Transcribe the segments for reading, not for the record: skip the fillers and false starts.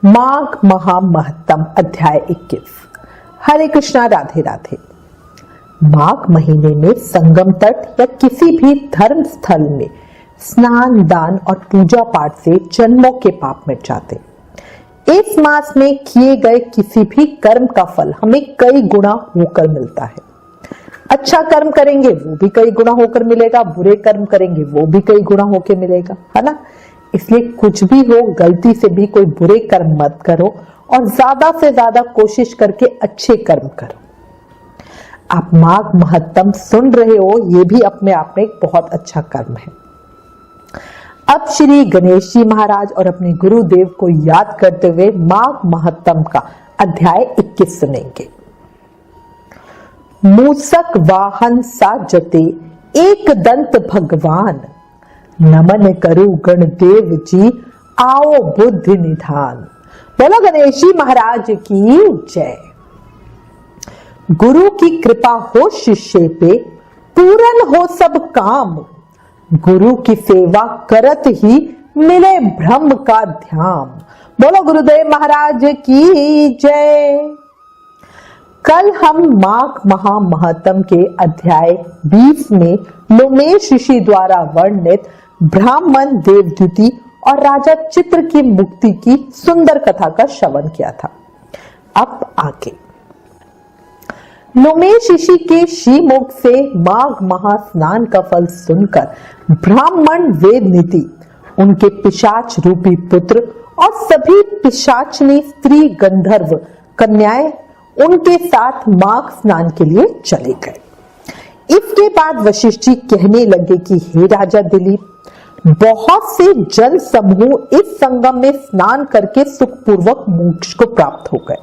माघ महामहत्तम अध्याय 21। हरे कृष्णा, राधे राधे। माघ महीने में संगम तट या किसी भी धर्म स्थल में स्नान, दान और पूजा पाठ से जन्मों के पाप मिट जाते। इस मास में किए गए किसी भी कर्म का फल हमें कई गुना होकर मिलता है। अच्छा कर्म करेंगे वो भी कई गुना होकर मिलेगा, बुरे कर्म करेंगे वो भी कई गुना होकर मिलेगा, है ना। इसलिए कुछ भी हो, गलती से भी कोई बुरे कर्म मत करो और ज्यादा से ज्यादा कोशिश करके अच्छे कर्म करो। आप माघ महत्तम सुन रहे हो, ये भी अपने आप में एक बहुत अच्छा कर्म है। अब श्री गणेश जी महाराज और अपने गुरुदेव को याद करते हुए माघ महत्तम का अध्याय 21 सुनेंगे। मूसक वाहन साजते एक दंत भगवान, नमन करु गणदेव जी आओ बुद्धि निधान। बोलो गणेश जी महाराज की जय। गुरु की कृपा हो शिष्य पे, पूर्ण हो सब काम। गुरु की सेवा करत ही मिले ब्रह्म का ध्यान। बोलो गुरुदेव महाराज की जय। कल हम माघ महामहत्तम के अध्याय 20 में लोमेश ऋषि द्वारा वर्णित ब्राह्मण देवदूती और राजा चित्र की मुक्ति की सुंदर कथा का श्रवण किया था। अब आगे लोमेश ऋषि के श्रीमुख से माघ महास्नान का फल सुनकर ब्राह्मण वेद नीति, उनके पिशाच रूपी पुत्र और सभी पिशाचनी स्त्री गंधर्व कन्याएं उनके साथ माघ स्नान के लिए चले गए। इसके बाद वशिष्ठ जी कहने लगे कि हे राजा दिलीप, बहुत से जन समूह इस संगम में स्नान करके सुखपूर्वक मोक्ष को प्राप्त हो गए।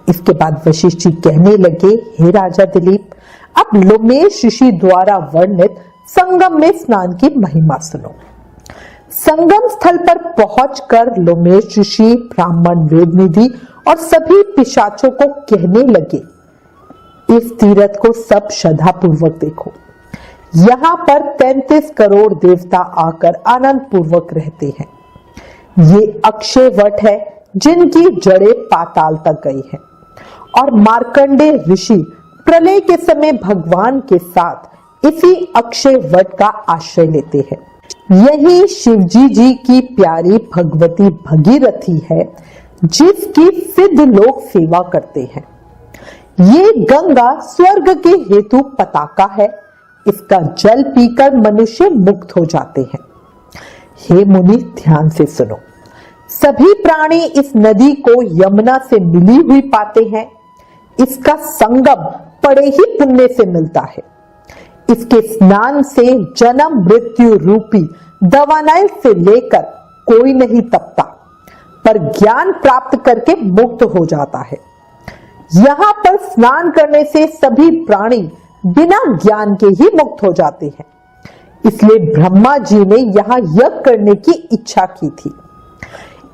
इसके बाद वशिष्ठ जी कहने लगे, हे राजा दिलीप, अब लोमेश ऋषि द्वारा वर्णित संगम में स्नान की महिमा सुनो। संगम स्थल पर पहुंचकर लोमेश ऋषि ब्राह्मण वेदनिधि और सभी पिशाचों को कहने लगे, इस तीर्थ को सब श्रद्धा पूर्वक देखो। यहाँ पर 33 करोड़ देवता आकर आनंद पूर्वक रहते हैं। ये अक्षय वट है जिनकी जड़ें पाताल तक गई हैं और मार्कंडे ऋषि प्रलय के समय भगवान के साथ इसी अक्षय वट का आश्रय लेते हैं। यही शिवजी जी की प्यारी भगवती भगीरथी है जिसकी सिद्ध लोग सेवा करते हैं। ये गंगा स्वर्ग के हेतु पताका है, इसका जल पीकर मनुष्य मुक्त हो जाते हैं। हे मुनि, ध्यान से सुनो। सभी प्राणी इस नदी को यमुना से मिली हुई पाते हैं। इसका संगम बड़े ही पुण्य से मिलता है। इसके स्नान से जन्म मृत्यु रूपी दवानल से लेकर कोई नहीं तपता, पर ज्ञान प्राप्त करके मुक्त हो जाता है। यहाँ पर स्नान करने से सभी प्राणी बिना ज्ञान के ही मुक्त हो जाते हैं। इसलिए ब्रह्मा जी ने यहाँ यज्ञ करने की इच्छा की थी।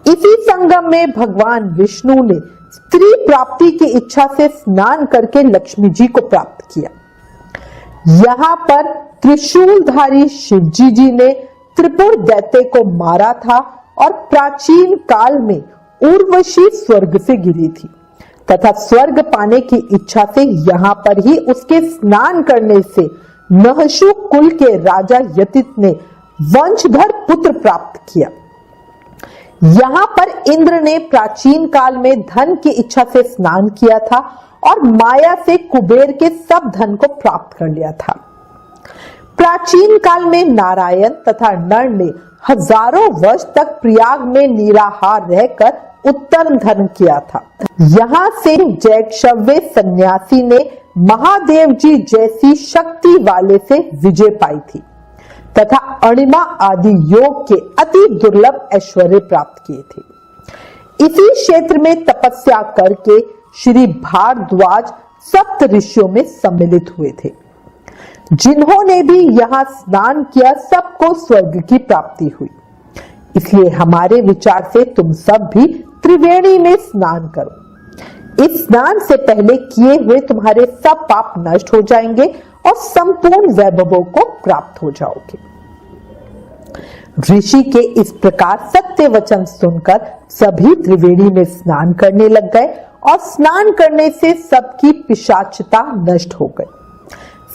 इसी संगम में भगवान विष्णु ने स्त्री प्राप्ति की इच्छा से स्नान करके लक्ष्मी जी को प्राप्त किया। यहाँ पर त्रिशूलधारी शिवजी जी ने त्रिपुर दैत्य को मारा था और प्राचीन काल में उर्वशी स्वर्ग से गिरी थी तथा स्वर्ग पाने की इच्छा से यहाँ पर ही उसके स्नान करने से नहशु कुल के राजा यतित ने वंशधर पुत्र प्राप्त किया। यहाँ पर इंद्र ने प्राचीन काल में धन की इच्छा से स्नान किया था और माया से कुबेर के सब धन को प्राप्त कर लिया था। प्राचीन काल में नारायण तथा नर ने हजारों वर्ष तक प्रयाग में निराहार रहकर उत्तम धन किया था। यहाँ से जैक्षव्य सन्यासी ने महादेव जी जैसी शक्ति वाले से विजय पाई थी तथा अणिमा आदि योग के अति दुर्लभ ऐश्वर्य प्राप्त किए थे। इसी क्षेत्र में तपस्या करके श्री भारद्वाज सप्त ऋषियों में सम्मिलित हुए थे। जिन्होंने भी यहाँ स्नान किया सबको स्वर्ग की प्राप्ति हुई। इसलिए हमारे विचार से तुम सब भी त्रिवेणी में स्नान करो। इस स्नान से पहले किए हुए तुम्हारे सब पाप नष्ट हो जाएंगे और संपूर्ण वैभवों को प्राप्त हो जाओगे। ऋषि के इस प्रकार सत्य वचन सुनकर सभी त्रिवेणी में स्नान करने लग गए और स्नान करने से सबकी पिशाचता नष्ट हो गई।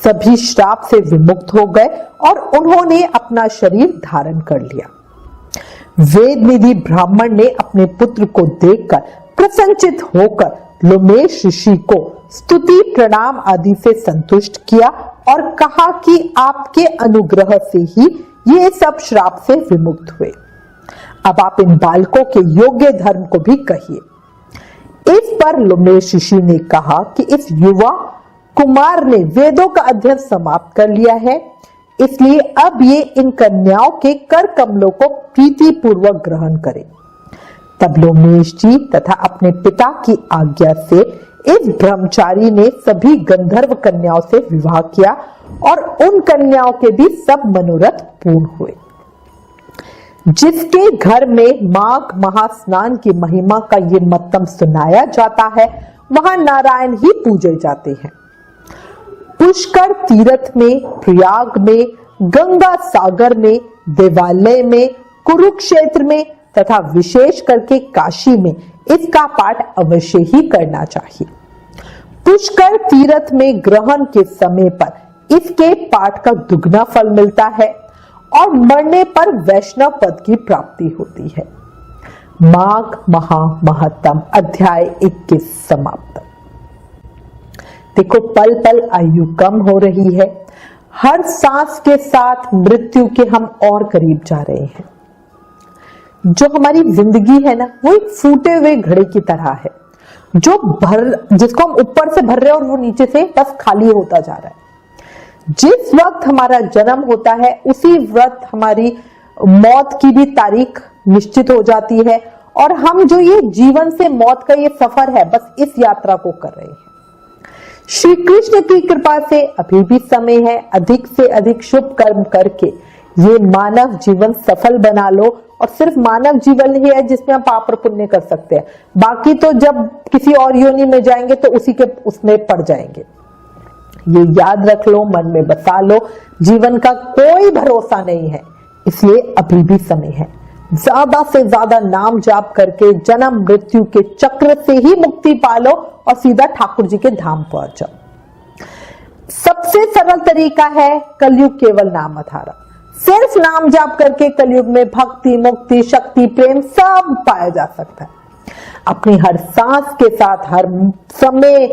सभी श्राप से विमुक्त हो गए और उन्होंने अपना शरीर धारण कर लिया। वेद निधि ब्राह्मण ने अपने पुत्र को देखकर प्रसन्नचित होकर लोमेश ऋषि को स्तुति प्रणाम आदि से संतुष्ट किया और कहा कि आपके अनुग्रह से ही ये सब श्राप से विमुक्त हुए। अब आप इन बालकों के योग्य धर्म को भी कहिए। इस पर लोमेश ऋषि ने कहा कि इस युवा कुमार ने वेदों का अध्ययन समाप्त कर लिया है, इसलिए अब ये इन कन्याओं के कर कमलों को प्रीति पूर्वक ग्रहण करे। तब लोमेश जी तथा अपने पिता की आज्ञा से इस ब्रह्मचारी ने सभी गंधर्व कन्याओं से विवाह किया और उन कन्याओं के भी सब मनोरथ पूर्ण हुए। जिसके घर में माघ महास्नान की महिमा का ये मतम सुनाया जाता है, वहां नारायण ही पूजे जाते हैं। पुष्कर तीर्थ में, प्रयाग में, गंगा सागर में, देवालय में, कुरुक्षेत्र में तथा विशेष करके काशी में इसका पाठ अवश्य ही करना चाहिए। पुष्कर तीर्थ में ग्रहण के समय पर इसके पाठ का दुगना फल मिलता है और मरने पर वैष्णव पद की प्राप्ति होती है। माघ महा महत्तम अध्याय 21 समाप्त। देखो, पल पल आयु कम हो रही है, हर सांस के साथ मृत्यु के हम और करीब जा रहे हैं। जो हमारी जिंदगी है ना, वो एक फूटे हुए घड़े की तरह है जिसको हम ऊपर से भर रहे हैं और वो नीचे से बस खाली होता जा रहा है। जिस वक्त हमारा जन्म होता है उसी वक्त हमारी मौत की भी तारीख निश्चित हो जाती है और हम जो ये जीवन से मौत का ये सफर है, बस इस यात्रा को कर रहे हैं। श्री कृष्ण की कृपा से अभी भी समय है, अधिक से अधिक शुभ कर्म करके ये मानव जीवन सफल बना लो। और सिर्फ मानव जीवन ही है जिसमें हम पाप और पुण्य कर सकते हैं, बाकी तो जब किसी और योनि में जाएंगे तो उसी के उसमें पड़ जाएंगे। ये याद रख लो, मन में बसा लो, जीवन का कोई भरोसा नहीं है, इसलिए अभी भी समय है। ज्यादा से ज्यादा नाम जाप करके जन्म मृत्यु के चक्र से ही मुक्ति पालो और सीधा ठाकुर जी के धाम पहुंच जाओ। सबसे सरल तरीका है, कलयुग केवल नाम आधारा। सिर्फ नाम जाप करके कलयुग में भक्ति, मुक्ति, शक्ति, प्रेम सब पाया जा सकता है। अपनी हर सांस के साथ, हर समय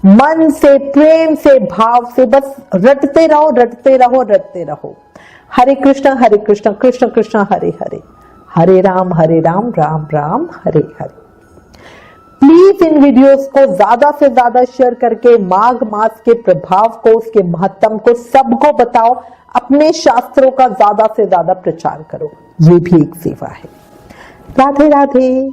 मन से, प्रेम से, भाव से बस रटते रहो, रटते रहो, रटते रहो। हरे कृष्ण कृष्ण कृष्ण हरे हरे, हरे Ram Ram Ram Hare Hare. Please in videos को ज्यादा से ज्यादा शेयर करके माघ मास के प्रभाव को, उसके महत्व को सबको बताओ। अपने शास्त्रों का ज्यादा से ज्यादा प्रचार करो, ये भी एक सेवा है। राधे राधे।